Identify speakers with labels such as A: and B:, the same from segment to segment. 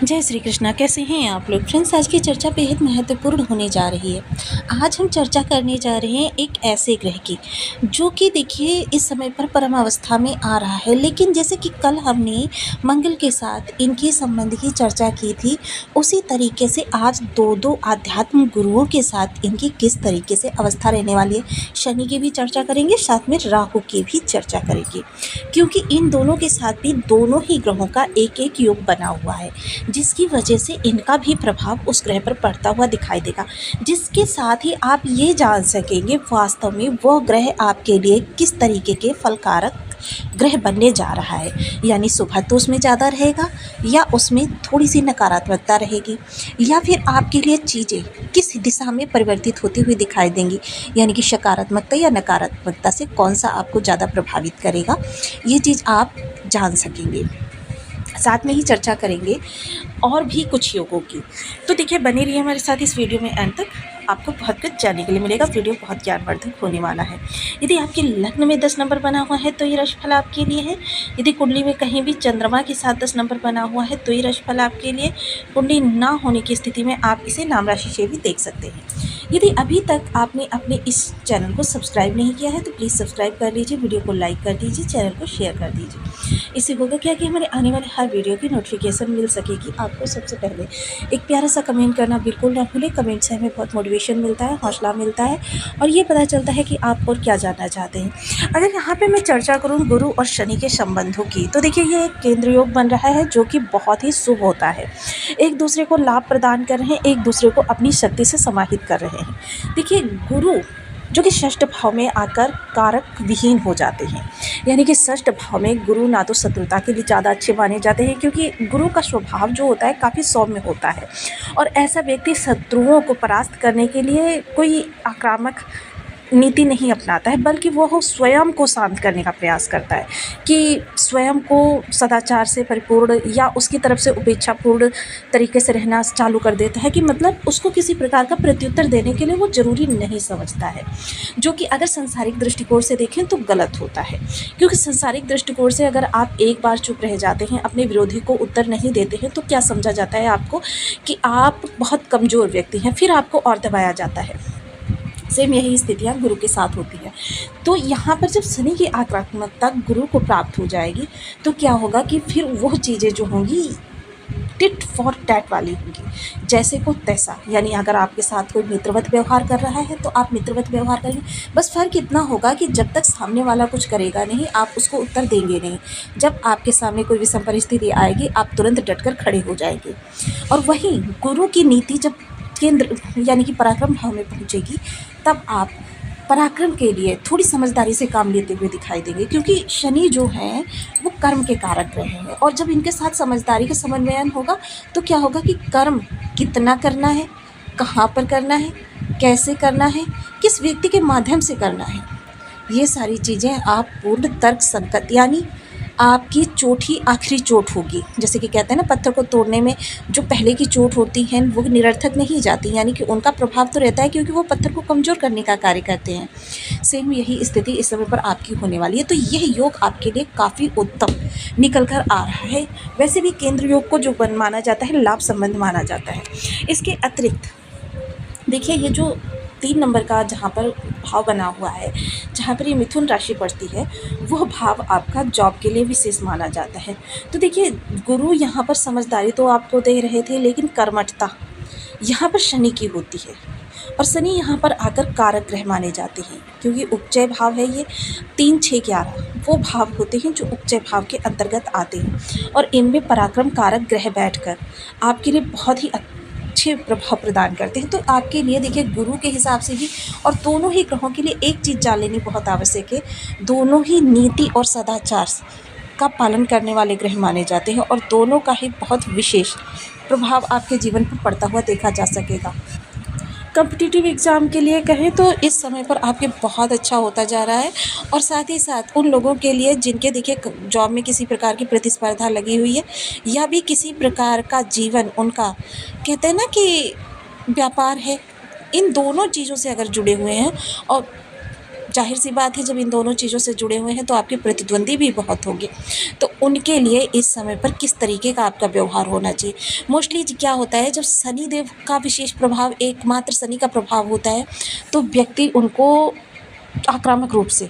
A: जय श्री कृष्णा। कैसे हैं आप लोग फ्रेंड्स। आज की चर्चा बेहद महत्वपूर्ण होने जा रही है। आज हम चर्चा करने जा रहे हैं एक ऐसे ग्रह की जो कि देखिए इस समय पर परमावस्था में आ रहा है, लेकिन जैसे कि कल हमने मंगल के साथ इनके संबंध की चर्चा की थी, उसी तरीके से आज दो आध्यात्म गुरुओं के साथ इनकी किस तरीके से अवस्था रहने वाली है। शनि की भी चर्चा करेंगे, साथ में राहु की भी चर्चा करेंगे, क्योंकि इन दोनों के साथ भी दोनों ही ग्रहों का एक एक योग बना हुआ है, जिसकी वजह से इनका भी प्रभाव उस ग्रह पर पड़ता हुआ दिखाई देगा, जिसके साथ ही आप ये जान सकेंगे वास्तव में वह ग्रह आपके लिए किस तरीके के फलकारक ग्रह बनने जा रहा है। यानी सुबह तो उसमें ज़्यादा रहेगा या उसमें थोड़ी सी नकारात्मकता रहेगी, या फिर आपके लिए चीज़ें किस दिशा में परिवर्तित होती हुई दिखाई देंगी, यानी कि सकारात्मकता या नकारात्मकता से कौन सा आपको ज़्यादा प्रभावित करेगा, ये चीज़ आप जान सकेंगे। साथ में ही चर्चा करेंगे और भी कुछ योगों की। तो देखिए, बने रहिए हमारे साथ इस वीडियो में अंत तक, आपको बहुत कुछ जानने के लिए मिलेगा। वीडियो बहुत ज्ञानवर्धक होने वाला है। यदि आपके लग्न में 10 नंबर बना हुआ है तो ये राशिफल आपके लिए है। यदि कुंडली में कहीं भी चंद्रमा के साथ 10 नंबर बना हुआ है तो ये राशिफल आपके लिए। कुंडली ना होने की स्थिति में आप इसे नाम राशि से भी देख सकते हैं। यदि अभी तक आपने अपने इस चैनल को सब्सक्राइब नहीं किया है तो प्लीज़ सब्सक्राइब कर लीजिए, वीडियो को लाइक कर दीजिए, चैनल को शेयर कर दीजिए। इससे होगा क्या कि हमारे आने वाले हर वीडियो की नोटिफिकेशन मिल सकेगी आपको सबसे पहले। एक प्यारा सा कमेंट करना बिल्कुल ना भूलें। कमेंट से हमें बहुत मोटिवेशन मिलता है, हौसला मिलता है और ये पता चलता है कि आप और क्या जानना चाहते हैं। अगर यहाँ पे मैं चर्चा करूँ गुरु और शनि के संबंधों की, तो देखिए ये एक केंद्र योग बन रहा है जो कि बहुत ही शुभ होता है। एक दूसरे को लाभ प्रदान कर रहे हैं, एक दूसरे को अपनी शक्ति से समाहित कर रहे हैं। देखिए, गुरु जो कि षष्ठ भाव में आकर कारक विहीन हो जाते हैं, यानी कि षष्ठ भाव में गुरु ना तो शत्रुता के लिए ज़्यादा अच्छे माने जाते हैं, क्योंकि गुरु का स्वभाव जो होता है काफ़ी सौम्य होता है और ऐसा व्यक्ति शत्रुओं को परास्त करने के लिए कोई आक्रामक नीति नहीं अपनाता है, बल्कि वो स्वयं को शांत करने का प्रयास करता है कि स्वयं को सदाचार से परिपूर्ण या उसकी तरफ से उपेक्षापूर्ण तरीके से रहना चालू कर देता है, कि मतलब उसको किसी प्रकार का प्रत्युत्तर देने के लिए वो ज़रूरी नहीं समझता है, जो कि अगर सांसारिक दृष्टिकोण से देखें तो गलत होता है। क्योंकि सांसारिक दृष्टिकोण से अगर आप एक बार चुप रह जाते हैं, अपने विरोधी को उत्तर नहीं देते हैं, तो क्या समझा जाता है आपको कि आप बहुत कमज़ोर व्यक्ति हैं, फिर आपको और दबाया जाता है। सेम यही स्थितियाँ गुरु के साथ होती है। तो यहाँ पर जब शनि की आक्रामकता गुरु को प्राप्त हो जाएगी तो क्या होगा कि फिर वो चीज़ें जो होंगी टिट फॉर टैट वाली होंगी, जैसे को तैसा। यानी अगर आपके साथ कोई मित्रवत व्यवहार कर रहा है तो आप मित्रवत व्यवहार करेंगे। बस फ़र्क इतना होगा कि जब तक सामने वाला कुछ करेगा नहीं, आप उसको उत्तर देंगे नहीं। जब आपके सामने कोई विषम परिस्थिति आएगी, आप तुरंत डटकर खड़े हो जाएंगे। और वहीं गुरु की नीति जब केंद्र यानी कि पराक्रम भाव में पहुँचेगी, तब आप पराक्रम के लिए थोड़ी समझदारी से काम लेते हुए दिखाई देंगे, क्योंकि शनि जो है वो कर्म के कारक ग्रह हैं। और जब इनके साथ समझदारी का समन्वयन होगा तो क्या होगा कि कर्म कितना करना है, कहाँ पर करना है, कैसे करना है, किस व्यक्ति के माध्यम से करना है, ये सारी चीज़ें आप पूर्ण तर्क संगत, यानी आपकी चोट ही आखिरी चोट होगी। जैसे कि कहते हैं ना, पत्थर को तोड़ने में जो पहले की चोट होती है वो निरर्थक नहीं जाती, यानी कि उनका प्रभाव तो रहता है, क्योंकि वो पत्थर को कमज़ोर करने का कार्य करते हैं। सेम यही स्थिति इस समय पर आपकी होने वाली है। तो यह योग आपके लिए काफ़ी उत्तम निकल कर आ रहा है। वैसे भी केंद्र योग को जो माना जाता है, लाभ संबंध माना जाता है। इसके अतिरिक्त देखिए, ये जो 3 नंबर का जहाँ पर भाव बना हुआ है, जहाँ पर ये मिथुन राशि पड़ती है, वह भाव आपका जॉब के लिए विशेष माना जाता है। तो देखिए, गुरु यहाँ पर समझदारी तो आपको दे रहे थे, लेकिन कर्मठता यहाँ पर शनि की होती है। और शनि यहाँ पर आकर कारक ग्रह माने जाते हैं, क्योंकि उपचय भाव है ये 3, 6, 11 वो भाव होते हैं जो उपचय भाव के अंतर्गत आते हैं। और इनमें पराक्रम कारक ग्रह बैठकर आपके लिए बहुत ही अच्छे प्रभाव प्रदान करते हैं। तो आपके लिए देखिए, गुरु के हिसाब से भी और दोनों ही ग्रहों के लिए एक चीज़ जान लेनी बहुत आवश्यक है, दोनों ही नीति और सदाचार का पालन करने वाले ग्रह माने जाते हैं, और दोनों का ही बहुत विशेष प्रभाव आपके जीवन पर पड़ता हुआ देखा जा सकेगा। कॉम्पिटिटिव एग्ज़ाम के लिए कहें तो इस समय पर आपके बहुत अच्छा होता जा रहा है। और साथ ही साथ उन लोगों के लिए जिनके देखिए जॉब में किसी प्रकार की प्रतिस्पर्धा लगी हुई है, या भी किसी प्रकार का जीवन उनका, कहते हैं ना कि व्यापार है, इन दोनों चीज़ों से अगर जुड़े हुए हैं, और जाहिर सी बात है जब इन दोनों चीज़ों से जुड़े हुए हैं तो आपके प्रतिद्वंदी भी बहुत होंगे, तो उनके लिए इस समय पर किस तरीके का आपका व्यवहार होना चाहिए। मोस्टली क्या होता है, जब शनि देव का विशेष प्रभाव, एकमात्र शनि का प्रभाव होता है, तो व्यक्ति उनको आक्रामक रूप से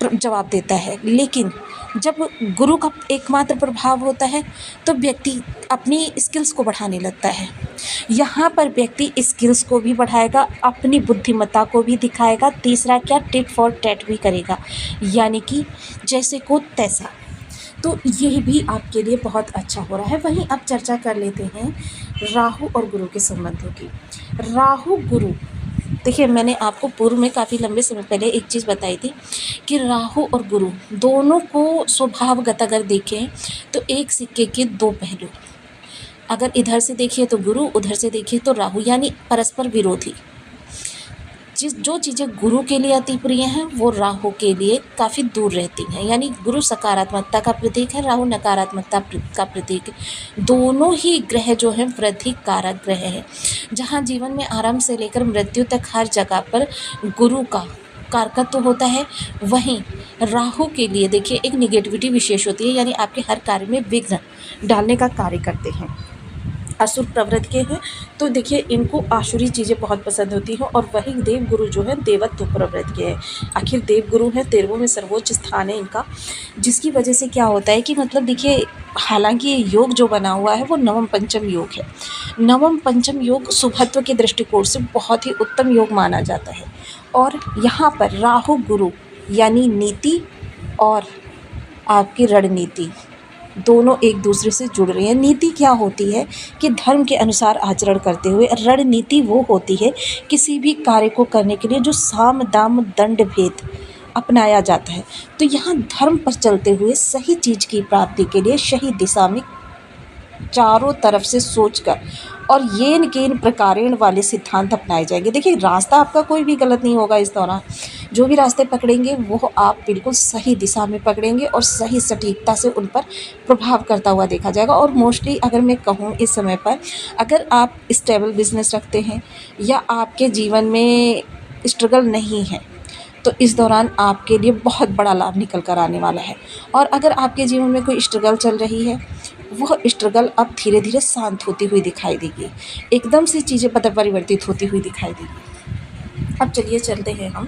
A: जवाब देता है। लेकिन जब गुरु का एकमात्र प्रभाव होता है तो व्यक्ति अपनी स्किल्स को बढ़ाने लगता है। यहाँ पर व्यक्ति स्किल्स को भी बढ़ाएगा, अपनी बुद्धिमत्ता को भी दिखाएगा, तीसरा क्या, टिट फॉर टैट भी करेगा, यानी कि जैसे को तैसा। तो ये भी आपके लिए बहुत अच्छा हो रहा है। वहीं अब चर्चा कर लेते हैं राहु और गुरु के संबंधों की। राहु गुरु, देखिए मैंने आपको पूर्व में काफ़ी लंबे समय पहले एक चीज़ बताई थी कि राहु और गुरु दोनों को स्वभावगत अगर देखें तो एक सिक्के के दो पहलू। अगर इधर से देखिए तो गुरु, उधर से देखिए तो राहु, यानी परस्पर विरोधी। जो चीज़ें गुरु के लिए अति प्रिय हैं वो राहु के लिए काफ़ी दूर रहती हैं। यानी गुरु सकारात्मकता का प्रतीक है, राहु नकारात्मकता का प्रतीक है। दोनों ही ग्रह जो हैं वृद्धि कारक ग्रह हैं। जहाँ जीवन में आरंभ से लेकर मृत्यु तक हर जगह पर गुरु का कारकत्व होता है, वहीं राहु के लिए देखिए एक निगेटिविटी विशेष होती है, यानी आपके हर कार्य में विघ्न डालने का कार्य करते हैं। असुर प्रवृत्ति के हैं, तो देखिए इनको आसुरी चीज़ें बहुत पसंद होती हैं। और वही देव गुरु जो है देवत्व प्रवृत्ति के हैं। आखिर देव गुरु हैं, 13वें में सर्वोच्च स्थान है इनका, जिसकी वजह से क्या होता है कि मतलब देखिए, हालांकि ये योग जो बना हुआ है वो नवम पंचम योग है। नवम पंचम योग शुभत्व के दृष्टिकोण से बहुत ही उत्तम योग माना जाता है। और यहाँ पर राहु गुरु यानी नीति और आपकी रणनीति दोनों एक दूसरे से जुड़ रही हैं। नीति क्या होती है कि धर्म के अनुसार आचरण करते हुए, रणनीति वो होती है किसी भी कार्य को करने के लिए जो साम दाम दंड भेद अपनाया जाता है। तो यहाँ धर्म पर चलते हुए सही चीज़ की प्राप्ति के लिए सही दिशा में चारों तरफ से सोचकर और येन केन प्रकारेण वाले सिद्धांत अपनाए जाएंगे। देखिए रास्ता आपका कोई भी गलत नहीं होगा। इस दौरान जो भी रास्ते पकड़ेंगे वो आप बिल्कुल सही दिशा में पकड़ेंगे और सही सटीकता से उन पर प्रभाव करता हुआ देखा जाएगा। और मोस्टली अगर मैं कहूँ इस समय पर, अगर आप स्टेबल बिजनेस रखते हैं या आपके जीवन में स्ट्रगल नहीं है, तो इस दौरान आपके लिए बहुत बड़ा लाभ निकल कर आने वाला है। और अगर आपके जीवन में कोई स्ट्रगल चल रही है, वह स्ट्रगल अब धीरे धीरे शांत होती हुई दिखाई देगी, एकदम से चीज़ें परिवर्तित होती हुई दिखाई देगी। अब चलिए चलते हैं हम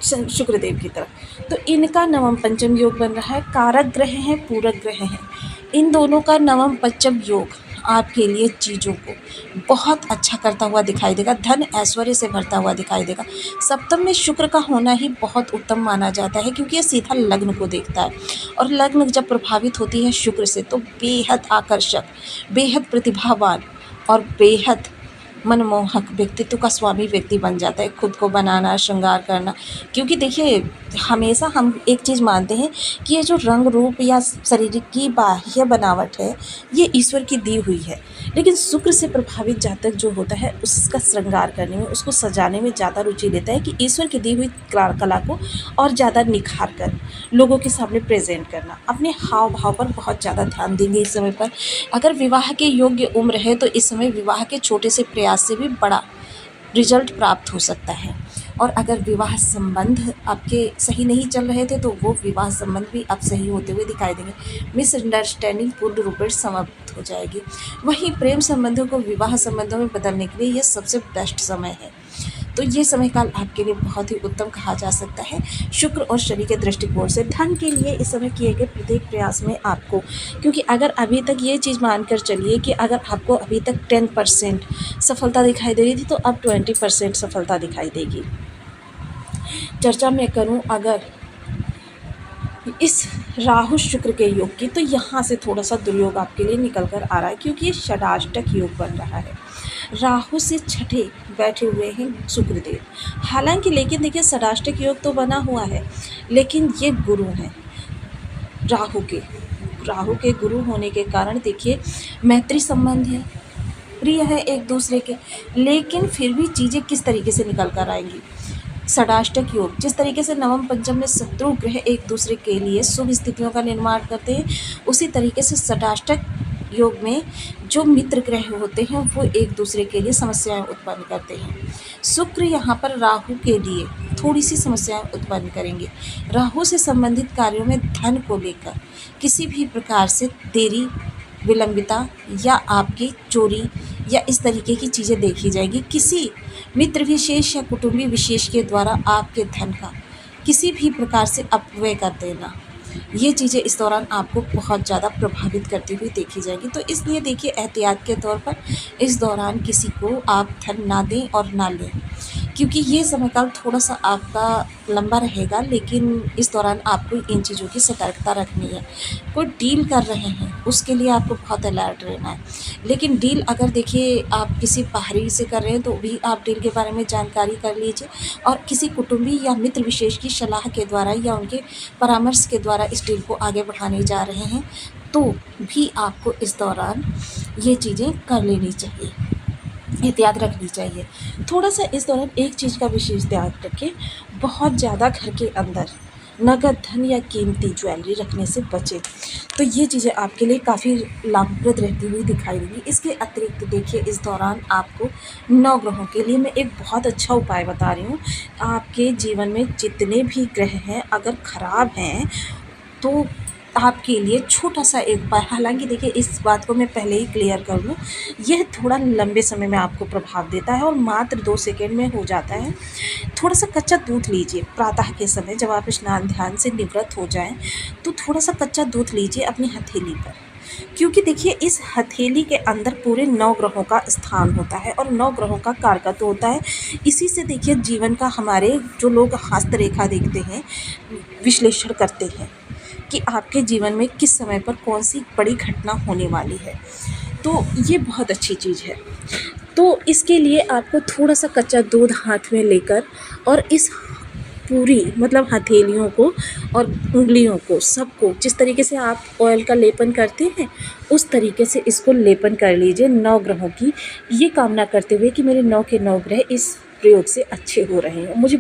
A: शुक्रदेव की तरफ। तो इनका नवम पंचम योग बन रहा है, कारक ग्रह हैं, पूरक ग्रह हैं। इन दोनों का नवम पंचम योग आपके लिए चीज़ों को बहुत अच्छा करता हुआ दिखाई देगा, धन ऐश्वर्य से भरता हुआ दिखाई देगा। सप्तम में शुक्र का होना ही बहुत उत्तम माना जाता है, क्योंकि ये सीधा लग्न को देखता है। और लग्न जब प्रभावित होती है शुक्र से, तो बेहद आकर्षक, बेहद प्रतिभावान और बेहद मनमोहक व्यक्तित्व का स्वामी व्यक्ति बन जाता है। खुद को बनाना, श्रृंगार करना, क्योंकि देखिए हमेशा हम एक चीज़ मानते हैं कि ये जो रंग रूप या शरीर की बाह्य बनावट है ये ईश्वर की दी हुई है, लेकिन शुक्र से प्रभावित जातक जो होता है उसका श्रृंगार करने में, उसको सजाने में ज़्यादा रुचि लेता है कि ईश्वर की दी हुई कला को और ज़्यादा निखार कर लोगों के सामने प्रेजेंट करना। अपने हाव भाव पर बहुत ज़्यादा ध्यान देंगे इस समय पर। अगर विवाह के योग्य उम्र है तो इस समय विवाह के छोटे से प्रयास से भी बड़ा रिजल्ट प्राप्त हो सकता है। और अगर विवाह संबंध आपके सही नहीं चल रहे थे तो वो विवाह संबंध भी अब सही होते हुए दिखाई देंगे। मिसअंडरस्टैंडिंग पूर्ण रूप से समाप्त हो जाएगी। वहीं प्रेम संबंधों को विवाह संबंधों में बदलने के लिए ये सबसे बेस्ट समय है। तो ये समय काल आपके लिए बहुत ही उत्तम कहा जा सकता है शुक्र और शनि के दृष्टिकोण से। धन के लिए इस समय किए गए प्रत्येक प्रयास में आपको, क्योंकि अगर अभी तक ये चीज़ मानकर चलिए कि अगर आपको अभी तक 10% सफलता दिखाई दे रही थी तो अब 20% सफलता दिखाई देगी। चर्चा में करूं अगर इस राहु शुक्र के योग की, तो यहाँ से थोड़ा सा दुर्योग आपके लिए निकल कर आ रहा है, क्योंकि ये षडाष्टक योग बन रहा है। राहु से छठे बैठे हुए हैं शुक्रदेव। हालांकि लेकिन देखिए षडाष्टक योग तो बना हुआ है, लेकिन ये गुरु हैं राहु के गुरु होने के कारण देखिए मैत्री संबंध है, प्रिय है एक दूसरे के, लेकिन फिर भी चीज़ें किस तरीके से निकल कर आएंगी। षडाष्टक योग जिस तरीके से नवम पंचम में शत्रु ग्रह एक दूसरे के लिए शुभ स्थितियों का निर्माण करते हैं, उसी तरीके से षडाष्टक योग में जो मित्र ग्रह होते हैं वो एक दूसरे के लिए समस्याएं उत्पन्न करते हैं। शुक्र यहाँ पर राहु के लिए थोड़ी सी समस्याएं उत्पन्न करेंगे। राहु से संबंधित कार्यों में धन को लेकर किसी भी प्रकार से देरी, विलंबिता या आपकी चोरी या इस तरीके की चीज़ें देखी जाएगी। किसी मित्र विशेष या कुटुंबी विशेष के द्वारा आपके धन का किसी भी प्रकार से अपव्यय कर देना, ये चीज़ें इस दौरान आपको बहुत ज़्यादा प्रभावित करती हुई देखी जाएगी। तो इसलिए देखिए, एहतियात के तौर पर इस दौरान किसी को आप धन ना दें और ना लें, क्योंकि ये समय काल थोड़ा-सा आपका लंबा रहेगा, लेकिन इस दौरान आपको इन चीज़ों की सतर्कता रखनी है। कोई डील कर रहे हैं, उसके लिए आपको बहुत अलर्ट रहना है। लेकिन डील अगर देखिए आप किसी बाहरी से कर रहे हैं, तो भी आप डील के बारे में जानकारी कर लीजिए, और किसी कुटुंबी या मित्र विशेष की सलाह के द्वारा या उनके परामर्श के द्वारा इस डील को आगे बढ़ाने जा रहे हैं, तो भी आपको इस दौरान ये चीज़ें कर लेनी चाहिए, एहतियात रखनी चाहिए। थोड़ा-सा इस दौरान एक चीज़ का विशेष ध्यान रखें, बहुत ज़्यादा घर के अंदर नगद धन या कीमती ज्वेलरी रखने से बचें। तो ये चीज़ें आपके लिए काफ़ी लाभप्रद रहती हुई दिखाई देंगी। इसके अतिरिक्त देखिए, इस दौरान आपको नवग्रहों के लिए मैं एक बहुत अच्छा उपाय बता रही हूँ। आपके जीवन में जितने भी ग्रह हैं, अगर खराब हैं, तो आपके लिए छोटा-सा एक उपाय, हालाँकि देखिए इस बात को मैं पहले ही क्लियर कर लूँ, यह थोड़ा लंबे समय में आपको प्रभाव देता है और मात्र 2 सेकंड में हो जाता है। थोड़ा-सा कच्चा दूध लीजिए प्रातः के समय, जब आप स्नान ध्यान से निवृत्त हो जाएँ, तो थोड़ा-सा कच्चा दूध लीजिए अपनी हथेली पर, क्योंकि देखिए इस हथेली के अंदर पूरे 9 ग्रहों का स्थान होता है और 9 ग्रहों का कारकत्व होता है। इसी से देखिए जीवन का हमारे जो लोग हस्तरेखा देखते हैं, विश्लेषण करते हैं कि आपके जीवन में किस समय पर कौन सी बड़ी घटना होने वाली है। तो ये बहुत अच्छी चीज़ है। तो इसके लिए आपको थोड़ा-सा कच्चा दूध हाथ में लेकर और इस पूरी मतलब हथेलियों को और उँगलियों को, सबको जिस तरीके से आप ऑयल का लेपन करते हैं, उस तरीके से इसको लेपन कर लीजिए 9 ग्रहों की, ये कामना करते हुए कि मेरे 9 के 9 ग्रह इस प्रयोग से अच्छे हो रहे हैं। मुझे